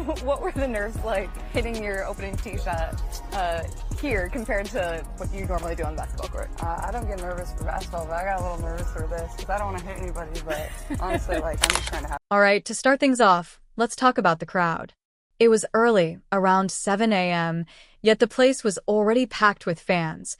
what were the nerves like hitting your opening tee shot here compared to what you normally do on the basketball court? I don't get nervous for basketball, but I got a little nervous for this because I don't want to hit anybody, but honestly, like, I'm just trying to have... All right, to start things off, let's talk about the crowd. It was early, around 7 a.m., yet the place was already packed with fans,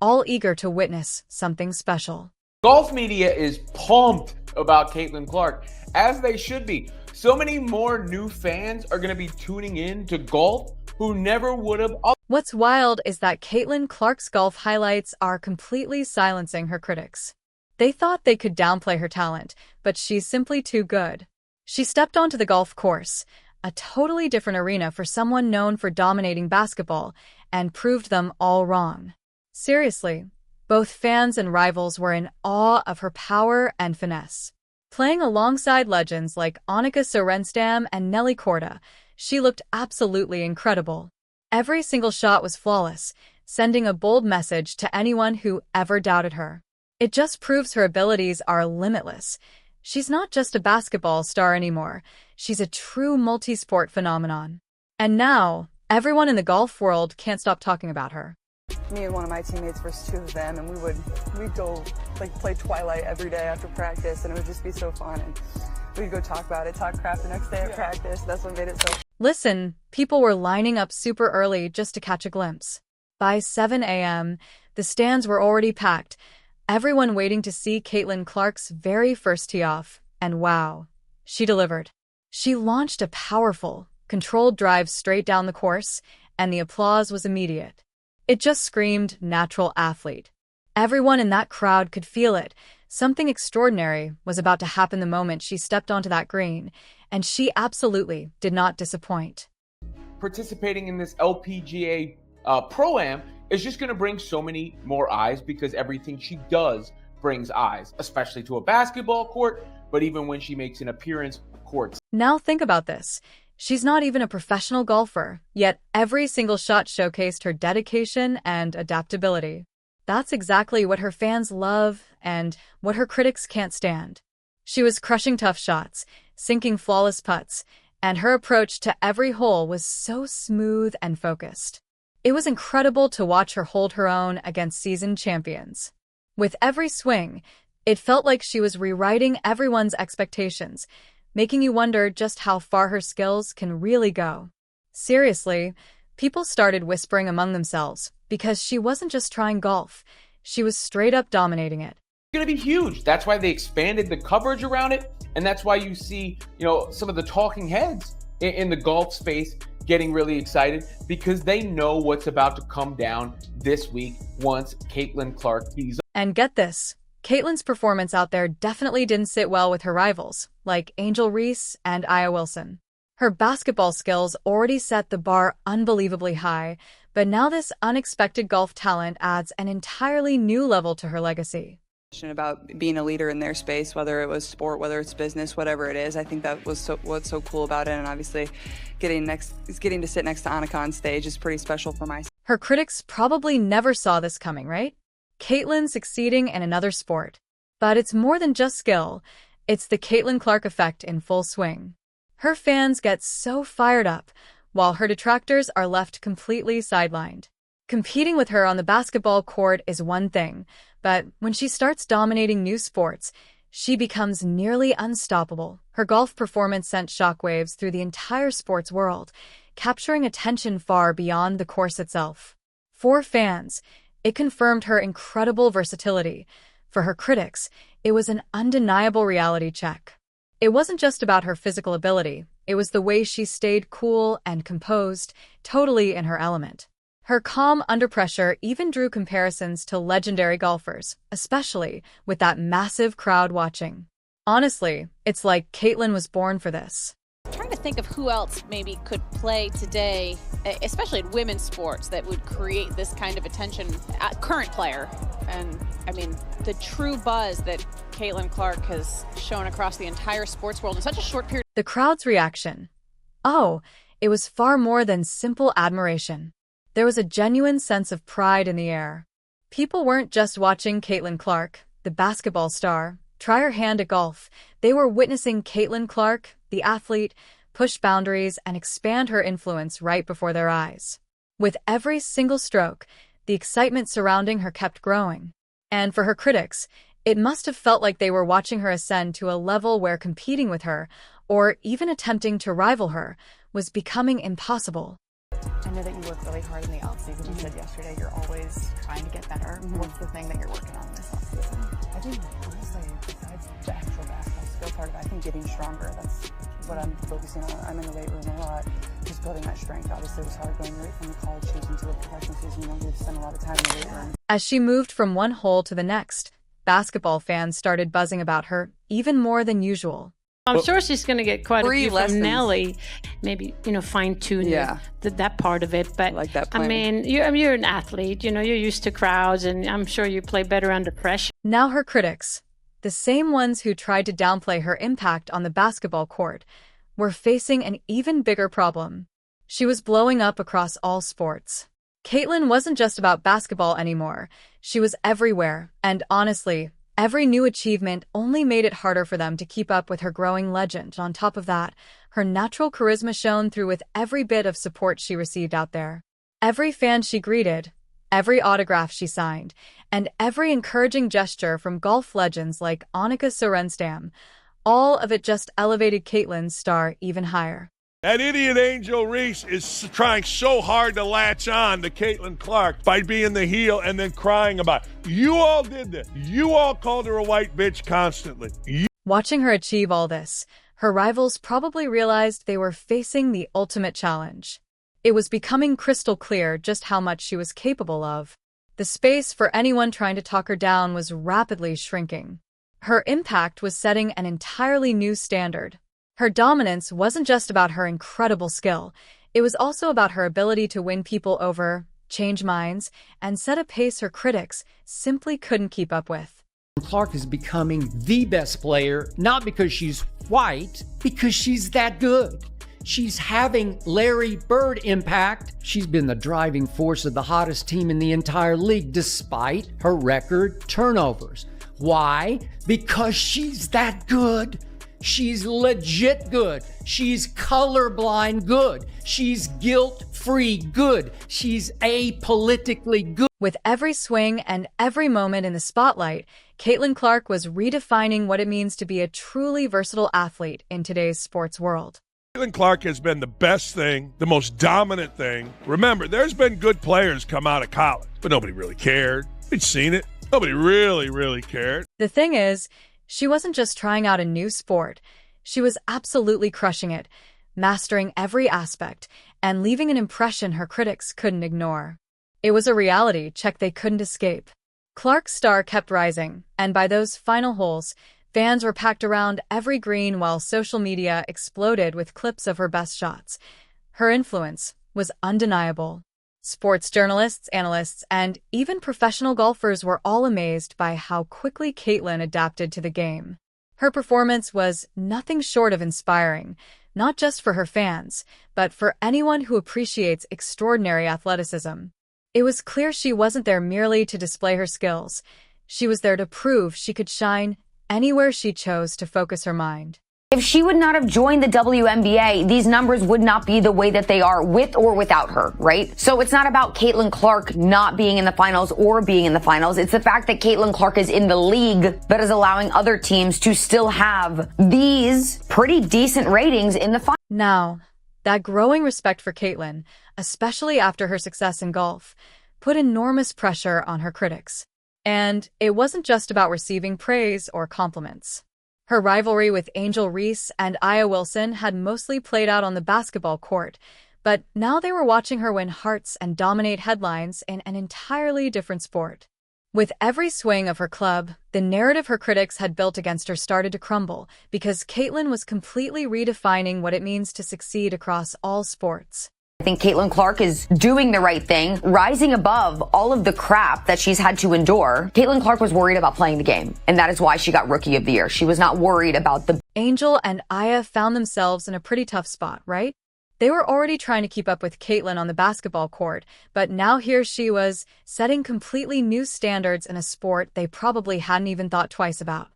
all eager to witness something special. Golf media is pumped about Caitlin Clark, as they should be. So many more new fans are going to be tuning in to golf who never would have. What's wild is that Caitlin Clark's golf highlights are completely silencing her critics. They thought they could downplay her talent, but she's simply too good. She stepped onto the golf course, a totally different arena for someone known for dominating basketball, and proved them all wrong. Seriously, both fans and rivals were in awe of her power and finesse. Playing alongside legends like Annika Sorenstam and Nelly Korda, she looked absolutely incredible. Every single shot was flawless, sending a bold message to anyone who ever doubted her. It just proves her abilities are limitless. She's not just a basketball star anymore, she's a true multi-sport phenomenon. And now, everyone in the golf world can't stop talking about her. Me and one of my teammates versus two of them, and we'd go like play Twilight every day after practice, and it would just be so fun. And we'd go talk about it, talk crap the next day at practice. That's what made it so. Listen, people were lining up super early just to catch a glimpse. By 7 a.m., the stands were already packed, everyone waiting to see Caitlin Clark's very first tee off. And wow, she delivered. She launched a powerful, controlled drive straight down the course, and the applause was immediate. It just screamed natural athlete. Everyone in that crowd could feel it. Something extraordinary was about to happen the moment she stepped onto that green, and she absolutely did not disappoint. Participating in this LPGA Pro-Am is just going to bring so many more eyes because everything she does brings eyes, especially to a basketball court, but even when she makes an appearance courts. Now think about this. She's not even a professional golfer, yet every single shot showcased her dedication and adaptability. That's exactly what her fans love and what her critics can't stand. She was crushing tough shots, sinking flawless putts, and her approach to every hole was so smooth and focused. It was incredible to watch her hold her own against seasoned champions. With every swing, it felt like she was rewriting everyone's expectations, making you wonder just how far her skills can really go. Seriously, people started whispering among themselves because she wasn't just trying golf, she was straight up dominating it. It's going to be huge. That's why they expanded the coverage around it, and that's why you see, some of the talking heads in the golf space getting really excited because they know what's about to come down this week once Caitlin Clark tees up. And get this. Caitlin's performance out there definitely didn't sit well with her rivals, like Angel Reese and Aya Wilson. Her basketball skills already set the bar unbelievably high, but now this unexpected golf talent adds an entirely new level to her legacy. About being a leader in their space, whether it was sport, whether it's business, whatever it is, I think that was what's so cool about it. And obviously, getting to sit next to Annika on stage is pretty special for myself. Her critics probably never saw this coming, right? Caitlin succeeding in another sport. But it's more than just skill. It's the Caitlin Clark effect in full swing. Her fans get so fired up, while her detractors are left completely sidelined. Competing with her on the basketball court is one thing, but when she starts dominating new sports, she becomes nearly unstoppable. Her golf performance sent shockwaves through the entire sports world, capturing attention far beyond the course itself. For fans, it confirmed her incredible versatility. For her critics, it was an undeniable reality check. It wasn't just about her physical ability, it was the way she stayed cool and composed, totally in her element. Her calm under pressure even drew comparisons to legendary golfers, especially with that massive crowd watching. Honestly, it's like Caitlin was born for this. I'm trying to think of who else maybe could play today, especially in women's sports, that would create this kind of attention. Current player. And, I mean, the true buzz that Caitlin Clark has shown across the entire sports world in such a short period. The crowd's reaction. Oh, it was far more than simple admiration. There was a genuine sense of pride in the air. People weren't just watching Caitlin Clark, the basketball star, try her hand at golf. They were witnessing Caitlin Clark, the athlete, push boundaries, and expand her influence right before their eyes. With every single stroke, the excitement surrounding her kept growing. And for her critics, it must have felt like they were watching her ascend to a level where competing with her, or even attempting to rival her, was becoming impossible. I know that you work really hard in the offseason. You said yesterday you're always trying to get better. What's the thing that you're working on this offseason? I think, honestly, besides the actual basketball skill part of it, I think getting stronger. That's what I'm focusing on. I'm in the weight room a lot, just building that strength. Obviously, it was hard going right from college season to the professional season. You know, we've spent a lot of time in the weight room. As she moved from one hole to the next, basketball fans started buzzing about her even more than usual. I'm sure she's going to get quite a few lessons from Nelly. Maybe, fine-tune that part of it. But, like that I mean, you're an athlete. You're used to crowds, and I'm sure you play better under pressure. Now her critics, the same ones who tried to downplay her impact on the basketball court, were facing an even bigger problem. She was blowing up across all sports. Caitlin wasn't just about basketball anymore. She was everywhere, and honestly, every new achievement only made it harder for them to keep up with her growing legend. On top of that, her natural charisma shone through with every bit of support she received out there. Every fan she greeted, every autograph she signed, and every encouraging gesture from golf legends like Annika Sorenstam, all of it just elevated Caitlin's star even higher. That idiot Angel Reese is trying so hard to latch on to Caitlin Clark by being the heel and then crying about it. You all did this. You all called her a white bitch constantly. Watching her achieve all this, her rivals probably realized they were facing the ultimate challenge. It was becoming crystal clear just how much she was capable of. The space for anyone trying to talk her down was rapidly shrinking. Her impact was setting an entirely new standard. Her dominance wasn't just about her incredible skill, it was also about her ability to win people over, change minds, and set a pace her critics simply couldn't keep up with. Clark is becoming the best player, not because she's white, because she's that good. She's having Larry Bird impact. She's been the driving force of the hottest team in the entire league, despite her record turnovers. Why? Because she's that good. She's legit good. She's colorblind good. She's guilt-free good. She's apolitically good. With every swing and every moment in the spotlight, Caitlin Clark was redefining what it means to be a truly versatile athlete in today's sports world. Caitlin Clark has been the best thing, the most dominant thing. Remember, there's been good players come out of college, but nobody really cared. They'd seen it. Nobody really cared. The thing is, she wasn't just trying out a new sport. She was absolutely crushing it, mastering every aspect, and leaving an impression her critics couldn't ignore. It was a reality check they couldn't escape. Clark's star kept rising, and by those final holes, fans were packed around every green while social media exploded with clips of her best shots. Her influence was undeniable. Sports journalists, analysts, and even professional golfers were all amazed by how quickly Caitlin adapted to the game. Her performance was nothing short of inspiring, not just for her fans, but for anyone who appreciates extraordinary athleticism. It was clear she wasn't there merely to display her skills. She was there to prove she could shine anywhere she chose to focus her mind. If she would not have joined the WNBA, these numbers would not be the way that they are with or without her, right? So it's not about Caitlin Clark not being in the finals or being in the finals. It's the fact that Caitlin Clark is in the league that is allowing other teams to still have these pretty decent ratings in the finals. Now, that growing respect for Caitlin, especially after her success in golf, put enormous pressure on her critics. And it wasn't just about receiving praise or compliments. Her rivalry with Angel Reese and Aya Wilson had mostly played out on the basketball court, but now they were watching her win hearts and dominate headlines in an entirely different sport. With every swing of her club, the narrative her critics had built against her started to crumble because Caitlin was completely redefining what it means to succeed across all sports. I think Caitlin Clark is doing the right thing, rising above all of the crap that she's had to endure. Caitlin Clark was worried about playing the game, and that is why she got Rookie of the Year. She was not worried about the... Angel and Aya found themselves in a pretty tough spot, right? They were already trying to keep up with Caitlin on the basketball court, but now here she was, setting completely new standards in a sport they probably hadn't even thought twice about.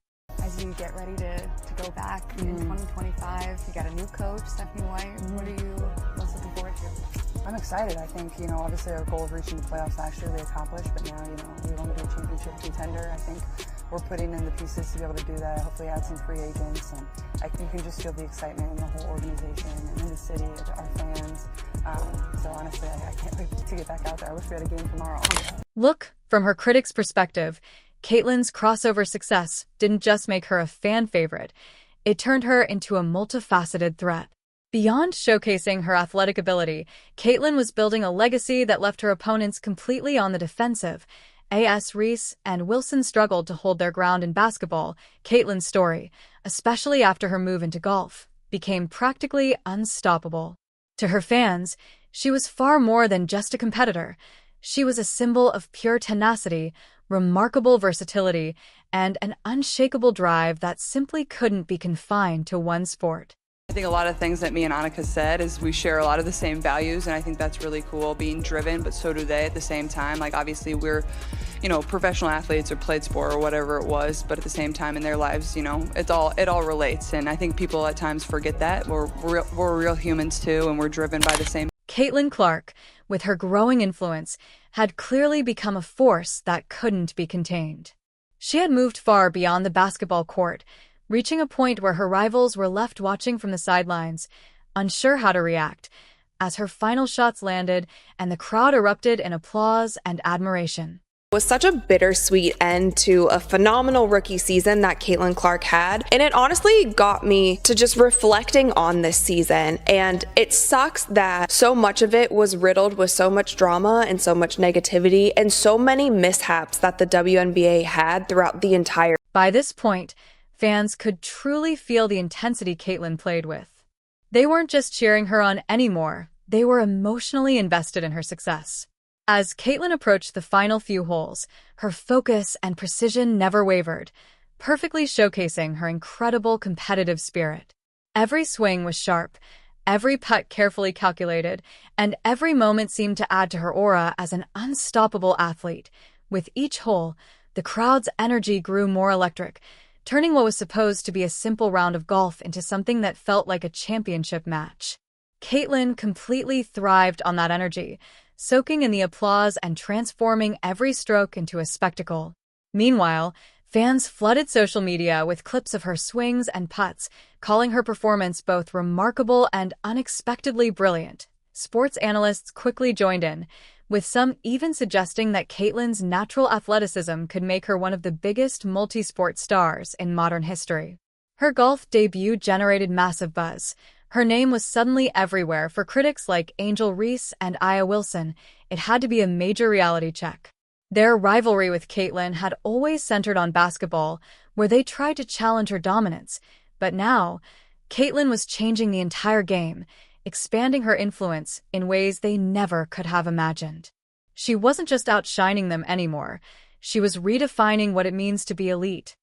As you get ready to go back in 2025. You got a new coach, Stephanie White. What are you most looking forward to? I'm excited. I think, obviously our goal of reaching the playoffs last year we accomplished, but now, we want to be a championship contender. I think we're putting in the pieces to be able to do that. Hopefully add some free agents, and you can just feel the excitement in the whole organization and in the city, our fans. So honestly, I can't wait to get back out there. I wish we had a game tomorrow. Look, from her critics' perspective, Caitlyn's crossover success didn't just make her a fan favorite, it turned her into a multifaceted threat. Beyond showcasing her athletic ability, Caitlyn was building a legacy that left her opponents completely on the defensive. As Reese and Wilson struggled to hold their ground in basketball, Caitlyn's story, especially after her move into golf, became practically unstoppable. To her fans, she was far more than just a competitor. She was a symbol of pure tenacity, remarkable versatility, and an unshakable drive that simply couldn't be confined to one sport. I think a lot of things that me and Annika said is we share a lot of the same values, and I think that's really cool, being driven, but so do they at the same time. Like, obviously we're, professional athletes or played sport or whatever it was, but at the same time in their lives, it all relates. And I think people at times forget that. We're real humans too, and we're driven by the same. Caitlyn Clark, with her growing influence, had clearly become a force that couldn't be contained. She had moved far beyond the basketball court, reaching a point where her rivals were left watching from the sidelines, unsure how to react, as her final shots landed and the crowd erupted in applause and admiration. It was such a bittersweet end to a phenomenal rookie season that Caitlyn Clark had, and it honestly got me to just reflecting on this season. And it sucks that so much of it was riddled with so much drama and so much negativity and so many mishaps that the WNBA had throughout the entire. By this point, fans could truly feel the intensity Caitlyn played with. They weren't just cheering her on anymore, they were emotionally invested in her success. As Caitlyn approached the final few holes, her focus and precision never wavered, perfectly showcasing her incredible competitive spirit. Every swing was sharp, every putt carefully calculated, and every moment seemed to add to her aura as an unstoppable athlete. With each hole, the crowd's energy grew more electric, turning what was supposed to be a simple round of golf into something that felt like a championship match. Caitlyn completely thrived on that energy, soaking in the applause and transforming every stroke into a spectacle. Meanwhile, fans flooded social media with clips of her swings and putts, calling her performance both remarkable and unexpectedly brilliant. Sports analysts quickly joined in, with some even suggesting that Caitlyn's natural athleticism could make her one of the biggest multisport stars in modern history. Her golf debut generated massive buzz. Her name was suddenly everywhere for critics like Angel Reese and Aya Wilson. It had to be a major reality check. Their rivalry with Caitlyn had always centered on basketball, where they tried to challenge her dominance. But now, Caitlyn was changing the entire game, expanding her influence in ways they never could have imagined. She wasn't just outshining them anymore. She was redefining what it means to be elite.